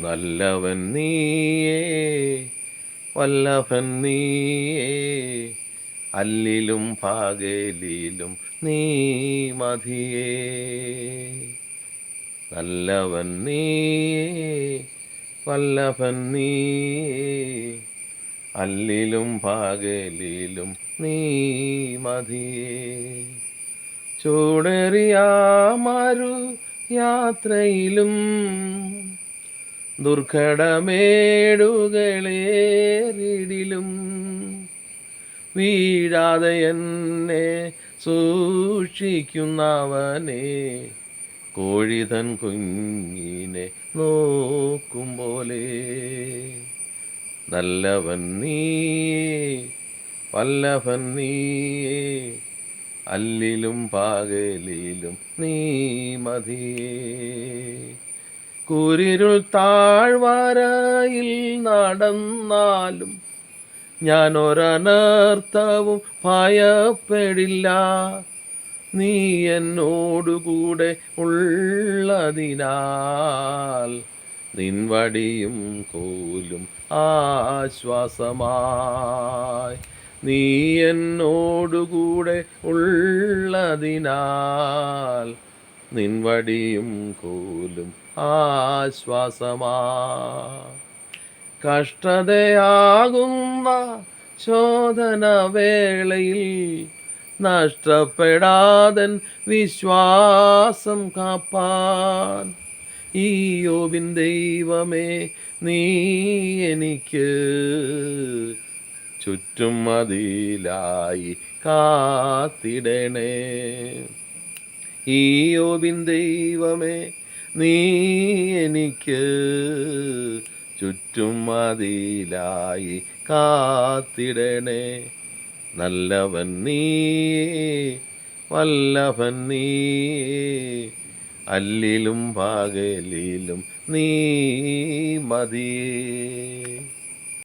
നല്ലവൻ നീയേ, വല്ലഭൻ നീയേ, അല്ലിലും പകലിലും നീ മതിയേ. നല്ലവൻ നീയേ, വല്ലഭൻ നീയേ, അല്ലിലും പകലിലും നീ മതിയേ. ചൂടേറിയ മരു യാത്രയിലും ദുർഘടമേടുകളേറിടിലും വീഴാതെ എന്നെ സൂക്ഷിക്കുന്നവനെ, കോഴിതൻ കുഞ്ഞിനെ നോക്കും പോലെ. നല്ലവൻ നീയേ, വല്ലഭൻ നീയേ, അല്ലിലും പകലിലും നീ മതിയേ. കൂരിരുൾ താഴ്വരയിൽ നടന്നാലും ഞാൻ ഒരനർത്ഥവും ഭയപ്പെടില്ല. നീ എന്നോടുകൂടെ ഉള്ളതിനാൽ നിൻ വടിയും കോലും ആശ്വാസമായി. നീ എന്നോടുകൂടെ ഉള്ളതിനാൽ നിൻ വടിയും കോലും ആശ്വാസമായി. കഷ്ടതയാകുന്ന ശോധനവേളയിൽ നഷ്ടപ്പെടാതൻ വിശ്വാസം കാപ്പാൻ, ഇയ്യോബിൻ ദൈവമേ നീ എനിക്ക് ചുറ്റും മതിലായി കാത്തിടണേ. ഇയ്യോബിൻ ദൈവമേ നീ എനിക്ക് ചുറ്റും മതിലായി കാത്തിടണേ. നല്ലവൻ നീയേ, വല്ലഭൻ നീയേ, അല്ലിലും പകലിലും നീ മതിയേ.